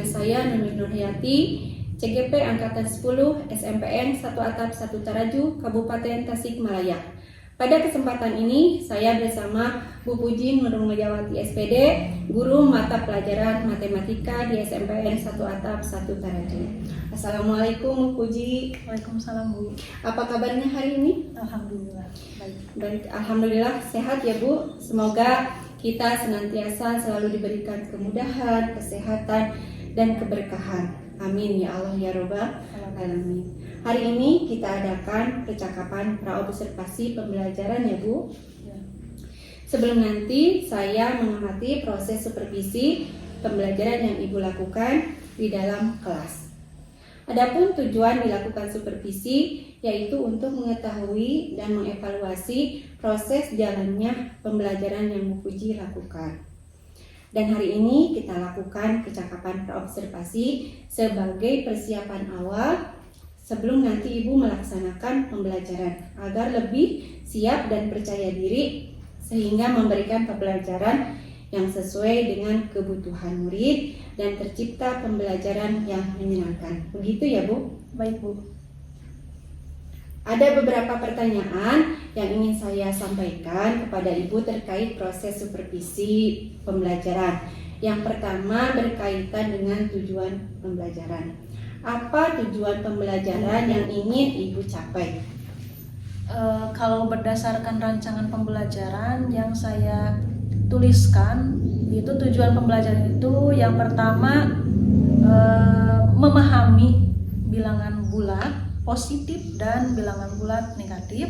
saya Nuni Nurhayati, CGP Angkatan 10, SMPN 1 Atap 1 Taraju, Kabupaten Tasikmalaya. Pada kesempatan ini, saya bersama Bu Puji Nurung Mejawati SPD, Guru Mata Pelajaran Matematika di SMPN 1 Atap 1 Taraju. Assalamualaikum Bu Puji. Waalaikumsalam Bu. Apa kabarnya hari ini? Alhamdulillah baik. Baik, alhamdulillah sehat ya Bu. Semoga kita senantiasa selalu diberikan kemudahan, kesehatan, dan keberkahan. Amin ya Allah ya Rabbal alamin. Hari ini kita adakan percakapan praobservasi pembelajaran ya Bu. Ya. Sebelum nanti saya mengamati proses supervisi pembelajaran yang Ibu lakukan di dalam kelas. Adapun tujuan dilakukan supervisi yaitu untuk mengetahui dan mengevaluasi proses jalannya pembelajaran yang Bu Puji lakukan. Dan hari ini kita lakukan percakapan praobservasi sebagai persiapan awal sebelum nanti Ibu melaksanakan pembelajaran agar lebih siap dan percaya diri sehingga memberikan pembelajaran yang sesuai dengan kebutuhan murid dan tercipta pembelajaran yang menyenangkan. Begitu ya Bu? Baik Bu. Ada beberapa pertanyaan yang ingin saya sampaikan kepada Ibu terkait proses supervisi pembelajaran. Yang pertama berkaitan dengan tujuan pembelajaran. Apa tujuan pembelajaran yang ingin Ibu capai? Kalau berdasarkan rancangan pembelajaran yang saya tuliskan, itu tujuan pembelajaran itu yang pertama memahami bilangan bulat positif dan bilangan bulat negatif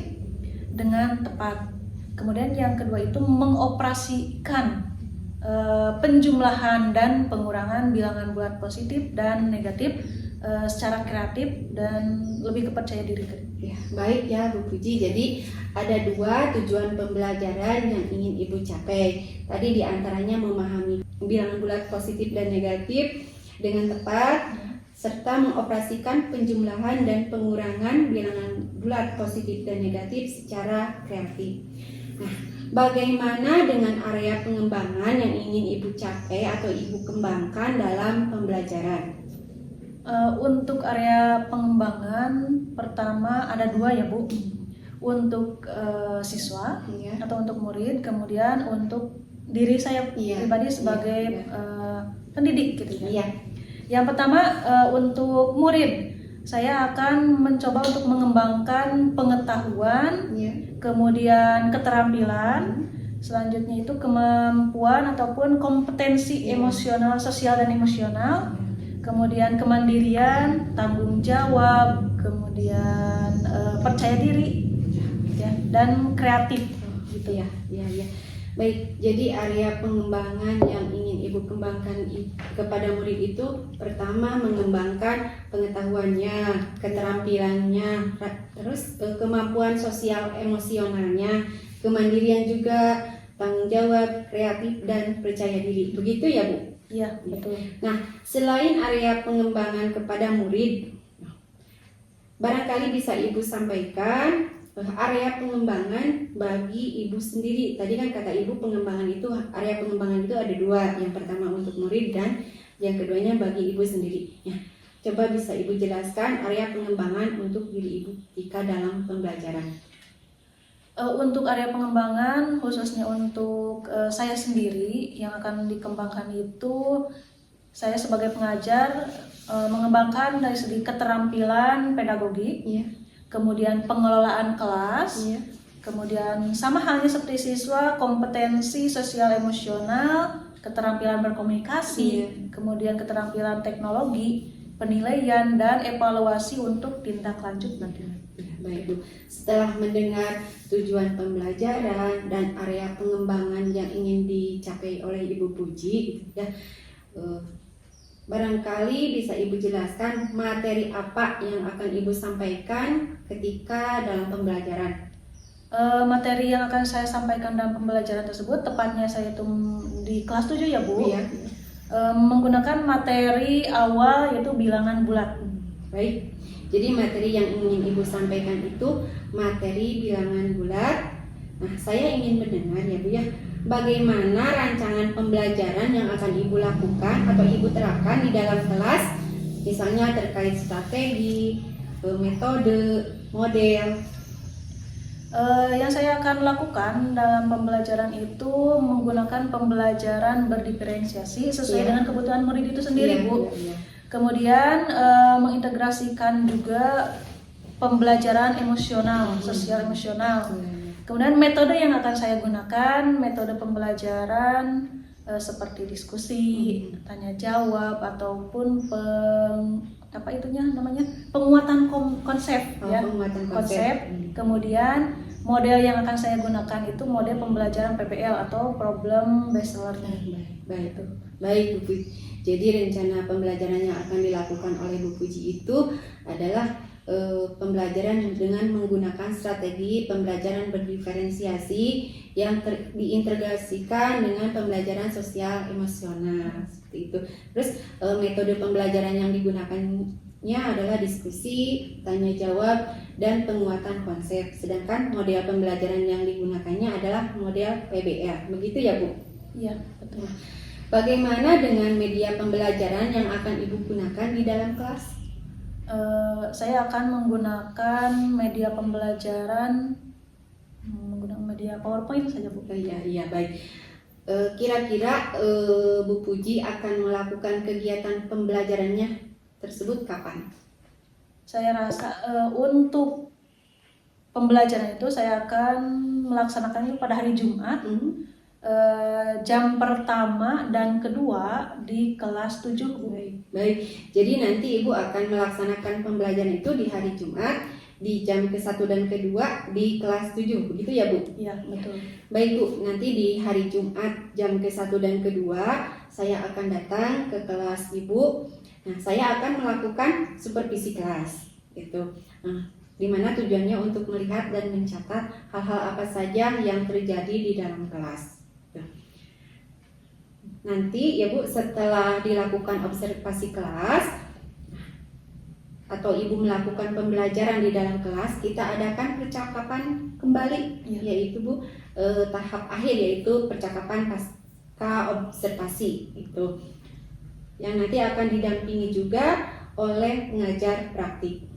dengan tepat. Kemudian yang kedua itu mengoperasikan penjumlahan dan pengurangan bilangan bulat positif dan negatif secara kreatif dan lebih kepercaya diri. Ya, baik ya Bu Puji. Jadi ada dua tujuan pembelajaran yang ingin Ibu capai. Tadi diantaranya memahami bilangan bulat positif dan negatif dengan tepat, serta mengoperasikan penjumlahan dan pengurangan bilangan bulat positif dan negatif secara kreatif. Nah, bagaimana dengan area pengembangan yang ingin Ibu capai atau Ibu kembangkan dalam pembelajaran? Untuk area pengembangan pertama ada dua ya Bu. Untuk siswa atau untuk murid, kemudian untuk diri saya pribadi sebagai pendidik gitu ya. Yang pertama untuk murid, saya akan mencoba untuk mengembangkan pengetahuan, kemudian keterampilan, selanjutnya itu kemampuan ataupun kompetensi emosional, sosial dan emosional, kemudian kemandirian, tanggung jawab, kemudian percaya diri, ya, dan kreatif, gitu ya. Baik, jadi area pengembangan yang ingin Ibu kembangkan kepada murid itu pertama mengembangkan pengetahuannya, keterampilannya, terus kemampuan sosial emosionalnya, kemandirian juga, tanggung jawab, kreatif, dan percaya diri. Begitu ya Bu? Iya, betul. Nah, selain area pengembangan kepada murid, barangkali bisa Ibu sampaikan area pengembangan bagi Ibu sendiri. Tadi kan kata Ibu area pengembangan itu ada dua. Yang pertama untuk murid dan yang keduanya bagi Ibu sendiri. Ya, coba bisa Ibu jelaskan area pengembangan untuk diri Ibu jika dalam pembelajaran. Untuk area pengembangan khususnya untuk saya sendiri yang akan dikembangkan itu, saya sebagai pengajar mengembangkan dari segi keterampilan pedagogik, kemudian pengelolaan kelas, kemudian sama halnya seperti siswa, kompetensi sosial emosional, keterampilan berkomunikasi, kemudian keterampilan teknologi, penilaian, dan evaluasi untuk tindak lanjut nantinya. Baik Bu, setelah mendengar tujuan pembelajaran dan area pengembangan yang ingin dicapai oleh Ibu Puji, barangkali bisa Ibu jelaskan materi apa yang akan Ibu sampaikan ketika dalam pembelajaran. Materi yang akan saya sampaikan dalam pembelajaran tersebut, tepatnya saya itu di kelas 7 ya Bu, menggunakan materi awal yaitu bilangan bulat. Baik, jadi materi yang ingin Ibu sampaikan itu materi bilangan bulat. Nah, saya ingin mendengar ya Bu ya, bagaimana rancangan pembelajaran yang akan Ibu lakukan atau Ibu terapkan di dalam kelas, misalnya terkait strategi, metode, model. Yang saya akan lakukan dalam pembelajaran itu menggunakan pembelajaran berdiferensiasi sesuai dengan kebutuhan murid itu sendiri, Bu. Kemudian mengintegrasikan juga pembelajaran emosional, sosial emosional. Kemudian metode yang akan saya gunakan, metode pembelajaran seperti diskusi, tanya jawab ataupun penguatan konsep ya. Penguatan konsep. Kemudian model yang akan saya gunakan itu model pembelajaran PBL atau problem based learning. Baik Bu Puji. Jadi rencana pembelajaran yang akan dilakukan oleh Bu Puji itu adalah pembelajaran dengan menggunakan strategi pembelajaran berdiferensiasi yang diintegrasikan dengan pembelajaran sosial emosional seperti itu. Terus metode pembelajaran yang digunakannya adalah diskusi, tanya jawab, dan penguatan konsep. Sedangkan model pembelajaran yang digunakannya adalah model PBL. Begitu ya Bu? Iya, betul. Bagaimana dengan media pembelajaran yang akan Ibu gunakan di dalam kelas? Saya akan menggunakan media pembelajaran menggunakan media PowerPoint saja, Bu. Iya, baik. Kira-kira Bu Puji akan melakukan kegiatan pembelajarannya tersebut kapan? Saya rasa untuk pembelajaran itu saya akan melaksanakannya pada hari Jumat. Jam pertama dan kedua di kelas 7. Baik. Jadi nanti Ibu akan melaksanakan pembelajaran itu di hari Jumat di jam ke-1 dan ke-2 di kelas 7. Begitu ya, Bu? Iya, betul. Baik, Bu. Nanti di hari Jumat jam ke-1 dan ke-2 saya akan datang ke kelas Ibu. Nah, saya akan melakukan supervisi kelas gitu. Nah, di mana tujuannya untuk melihat dan mencatat hal-hal apa saja yang terjadi di dalam kelas. Nanti ya Bu, setelah dilakukan observasi kelas atau Ibu melakukan pembelajaran di dalam kelas, kita adakan percakapan kembali, yaitu Bu tahap akhir, yaitu percakapan pasca observasi itu, yang nanti akan didampingi juga oleh pengajar praktik.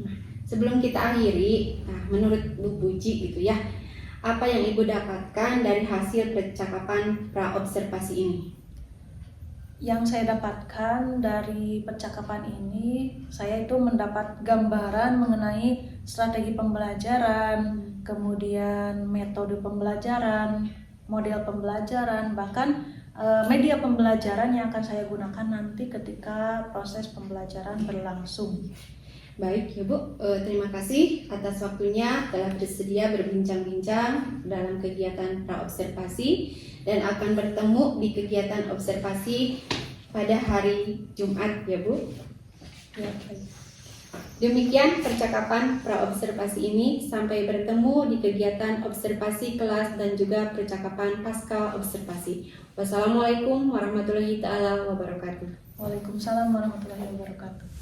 Nah, sebelum kita akhiri, menurut Bu Puji gitu ya, apa yang Ibu dapatkan dari hasil percakapan pra-observasi ini? Yang saya dapatkan dari percakapan ini, saya itu mendapat gambaran mengenai strategi pembelajaran, kemudian metode pembelajaran, model pembelajaran, bahkan media pembelajaran yang akan saya gunakan nanti ketika proses pembelajaran berlangsung. Baik ya Bu, terima kasih atas waktunya telah bersedia berbincang-bincang dalam kegiatan pra-observasi dan akan bertemu di kegiatan observasi pada hari Jumat ya Bu. Ya, baik. Demikian percakapan pra-observasi ini, sampai bertemu di kegiatan observasi kelas dan juga percakapan pasca observasi. Wassalamualaikum warahmatullahi wabarakatuh. Waalaikumsalam warahmatullahi wabarakatuh.